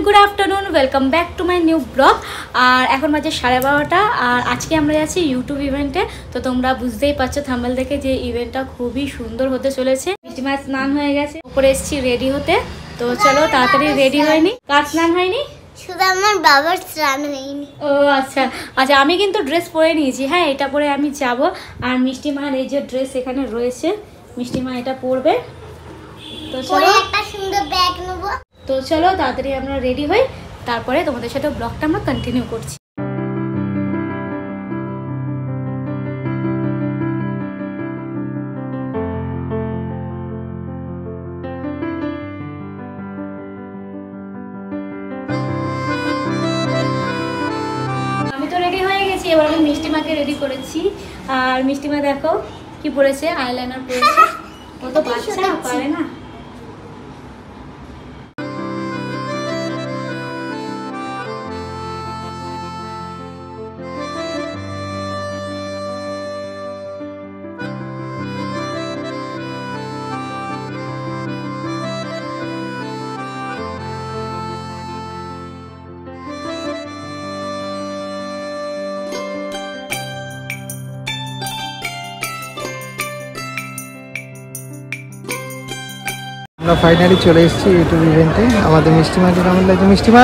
Good afternoon welcome back to my new blog और এখন বাজে 12:30 আর আজকে আমরা যাচ্ছি ইউটিউব ইভেন্টে। তো তোমরা বুঝতেই পারছো থাম্বনেল দেখে যে ইভেন্টটা খুবই সুন্দর হতে চলেছে। মিষ্টিমা স্নান হয়ে গেছে, উপরে এসেছি রেডি হতে। তো চলো তাড়াতাড়ি রেডি হয়নি। কার স্নান হয়নি? শুধু আমার বাবার স্নান হয়নি। ও আচ্ছা আচ্ছা, আমি কিন্তু ড্রেস পরে নিয়েছি। হ্যাঁ, এটা পরে আমি যাব। আর মিষ্টিমার এই যে ড্রেস এখানে রয়েছে, মিষ্টিমা এটা পরবে। তো চলো একটা সুন্দর ব্যাগ নেব। তো চলো তাড়াতাড়ি আমরা রেডি হই, তারপরে তোমাদের সাথে ব্লগটা আমরা কন্টিনিউ করছি। আমি তো রেডি হয়ে গেছি, এবার আমি মিষ্টিমাকে রেডি করেছি। আর মিষ্টিমা দেখো কি পরেছে, আইলাইনার পরেছে। ও তো বাচ্চা, পারে না। আমরা ফাইনালি চলে এসেছি ইউটিউব ইভেন্টে। আমাদের মিষ্টিমাকে কেমন লাগছে? মিষ্টিমা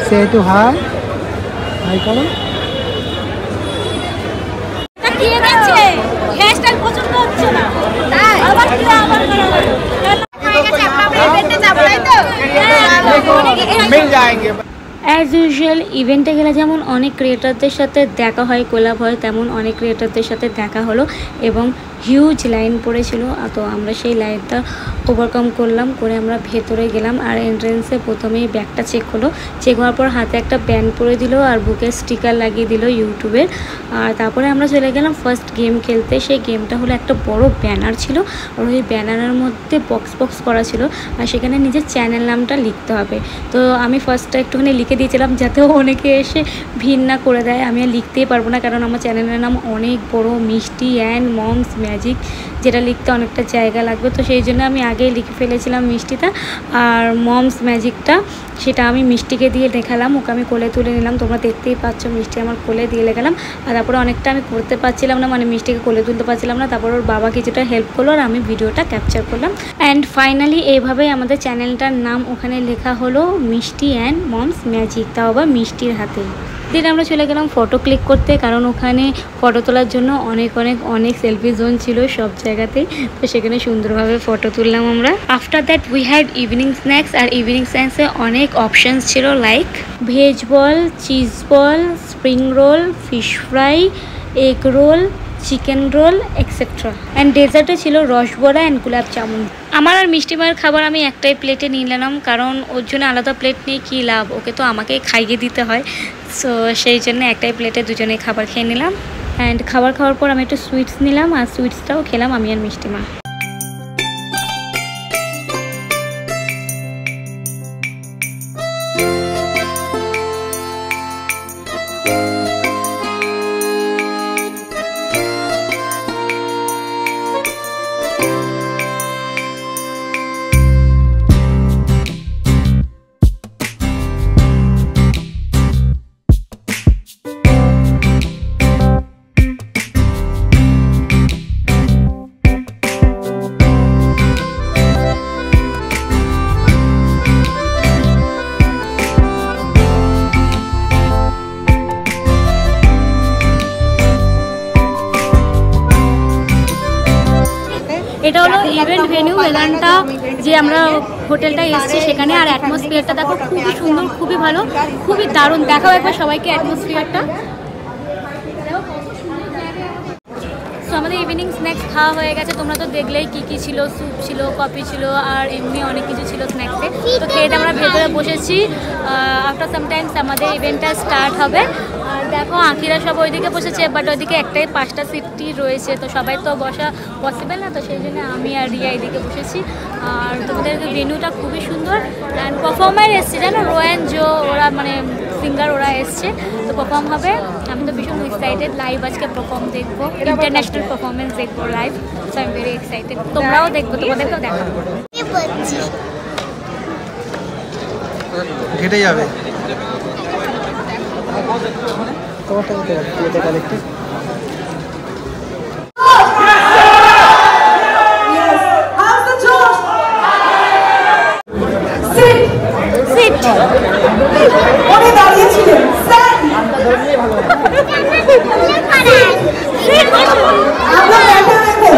সে টু হাই হাই করো। অ্যাজ ইউজুয়াল ইভেন্টে গেলে যেমন অনেক ক্রিয়েটারদের সাথে দেখা হয়, কোলাব হয়, তেমন অনেক ক্রিয়েটারদের সাথে দেখা হলো এবং হিউজ লাইন পড়েছিল। তো আমরা সেই লাইনটা ওভারকাম করলাম, করে আমরা ভেতরে গেলাম। আর এন্ট্রেন্সে প্রথমেই ব্যাগটা চেক হলো, চেক হওয়ার পর হাতে একটা ব্যান্ড পরে দিল আর বুকে স্টিকার লাগিয়ে দিল ইউটিউবের। আর তারপরে আমরা চলে গেলাম ফার্স্ট গেম খেলতে। সেই গেমটা হলো একটা বড় ব্যানার ছিল, আর ওই ব্যানারের মধ্যে বক্স করা ছিল, আর সেখানে নিজের চ্যানেল নামটা লিখতে হবে। তো আমি ফার্স্টটা একটুখানি লিখে দিয়েছিলাম যাতে অনেকে এসে ভিড় না করে দেয়। আমি আর লিখতেই পারবো না, কারণ আমার চ্যানেলের নাম অনেক বড়, মিষ্টি অ্যান্ড মমস ম্যাজিক, যেটা লিখতে অনেকটা জায়গা লাগবে। তো সেই জন্য আমি আগেই লিখে ফেলেছিলাম মিষ্টিটা, আর মমস ম্যাজিকটা সেটা আমি মিষ্টিকে দিয়ে লেখালাম। ওকে আমি কোলে তুলে নিলাম, তোমরা দেখতেই পাচ্ছ মিষ্টি আমার কোলে দিয়ে লেখালাম। আর তারপরে অনেকটা আমি করতে পারছিলাম না, মানে মিষ্টিকে কোলে তুলতে পারছিলাম না। তারপর ওর বাবা কিছুটা হেল্প করলো আর আমি ভিডিওটা ক্যাপচার করলাম। অ্যান্ড ফাইনালি এইভাবেই আমাদের চ্যানেলটার নাম ওখানে লেখা হলো মিষ্টি অ্যান্ড মমস ম্যাজিক, তাও আবার মিষ্টির হাতে। দিন আমরা চলে গেলাম ফটো ক্লিক করতে, কারণ ওখানে ফটো তোলার জন্য অনেক সেলফি জোন ছিল সব জায়গাতেই। তো সেখানে সুন্দরভাবে ফটো তুললাম আমরা। After that we had evening snacks. আর ইভিনিং স্ন্যাক্সে অনেক অপশানস ছিল, like veg ball, cheese ball, spring roll, fish fry, egg roll, chicken roll etcetera. And ডেজার্টে ছিল রসবড়া অ্যান্ড গোলাপ জামুন। আমার আর মিষ্টিমার খাবার আমি একটাই প্লেটে নিয়ে নিলাম, কারণ ওর জন্য আলাদা প্লেট নিয়ে কী লাভ, ওকে তো আমাকেই খাইয়ে দিতে হয়। সো সেই জন্য একটাই প্লেটে দুজনেই খাবার খেয়ে নিলাম। অ্যান্ড খাবার খাওয়ার পর আমি একটু সুইটস নিলাম, আর সুইটসটাও খেলাম আমি আর মিষ্টিমা। এটা হলো ইভেন্ট ভেন্যু মেলানটা, যে আমরা হোটেলটা এসেছি সেখানে। আর অ্যাটমসফিয়ারটা দেখো খুবই সুন্দর, খুবই ভালো, খুবই দারুণ। দেখাও একবার সবাইকে অ্যাটমসফিয়ারটা। সো আমাদের ইভিনিং স্ন্যাক্স খাওয়া হয়ে গেছে, তোমরা তো দেখলেই কী কী ছিল। স্যুপ ছিল, কফি ছিল, আর এমনি অনেক কিছু ছিল স্ন্যাক্সে। তো খেয়ে আমরা ভেতরে বসেছি। আফটার সামটাইমস আমাদের ইভেন্টটা স্টার্ট হবে। আর দেখো আঁকিরা সব ওইদিকে বসেছে, বাট ওইদিকে একটাই 5টা সিটই রয়েছে, তো সবাই তো বসা পসিবল না, তো সেই জন্য আমি আর রিয়া এইদিকে বসেছি। আর তোমাদের ভেন্যুটা খুবই সুন্দর অ্যান্ড পারফর্মার এসছে জানো, রো অ্যান্ড জো, ওরা মানে সিঙ্গার ওরা এসছে, তো পারফর্ম হবে। আমি তো ভীষণ এক্সাইটেড, লাইভ আজকে পারফর্ম দেখবো, ইন্টারন্যাশনাল পারফরমেন্স দেখবো live, so I am very excited. তোমরাও দেখবো, তোমাদেরকেও দেখাবো। ঘেটে যাবে তোমারটা এটা কালেক্টেড।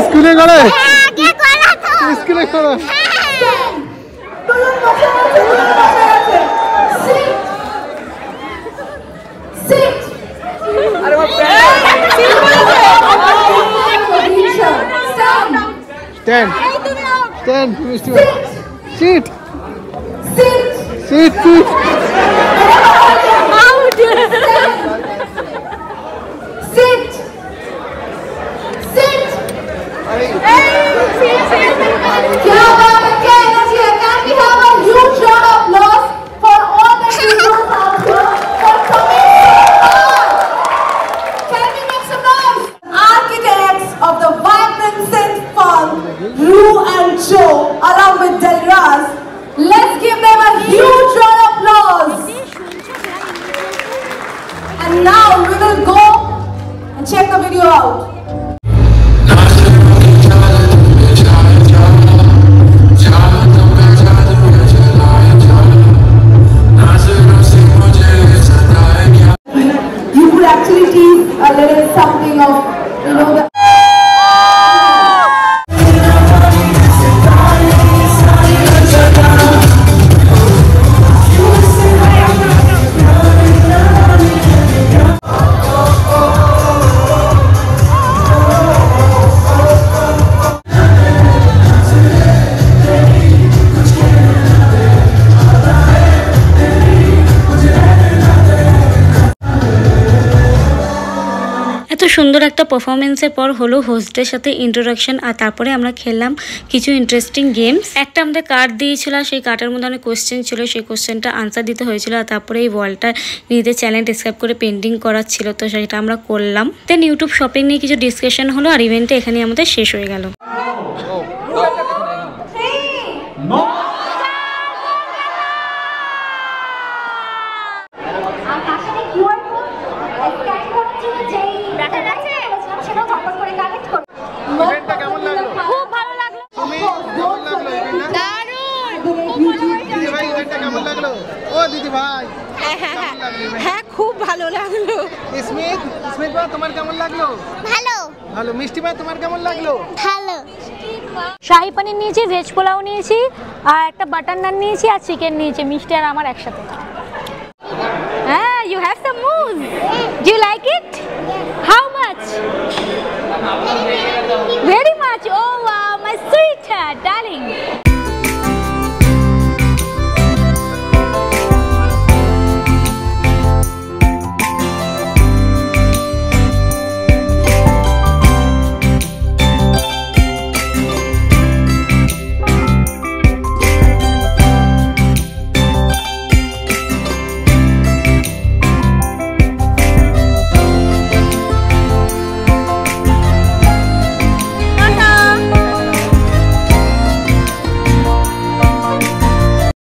স্কুলে করে স্কুলে করো Stand. Mr. Sit. Sit. Along with Delraz, let's give them a huge round of applause. And now we will go and check the video out. You could actually tease a little something of, you know, the এত সুন্দর একটা পারফরমেন্সের পর হলো হোস্টদের সাথে introduction, আর তারপরে আমরা খেললাম কিছু ইন্টারেস্টিং গেমস। একটা আমাদের কার্ড দিয়েছিল, সেই কার্ডের মধ্যে অনেক কোশ্চেন ছিল, সেই কোশ্চেনটা আনসার দিতে হয়েছিল, আর তারপরে এই ওয়ালটা নিজেদের চ্যানেল ডিসক্রাইব করে পেন্টিং করার ছিল, তো সেটা আমরা করলাম। দেন ইউটিউব শপিং নিয়ে কিছু ডিসকাশন হলো, আর ইভেন্টটা এখানে আমাদের শেষ হয়ে গেল। হ্যাঁ খুব ভালো লাগলো। স্মিথ বা তোমার কেমন লাগলো? ভালো। মিষ্টি মা তোমার কেমন লাগলো? ভালো। শাহি পনির নিয়েছি, ভেজ পোলাও নিয়েছি, আর একটা বাটার নান নিয়েছি, আর চিকেন নিয়েছি, মিষ্টি আর আমার একসাথে। হ্যাঁ, you have some moves, do you like it?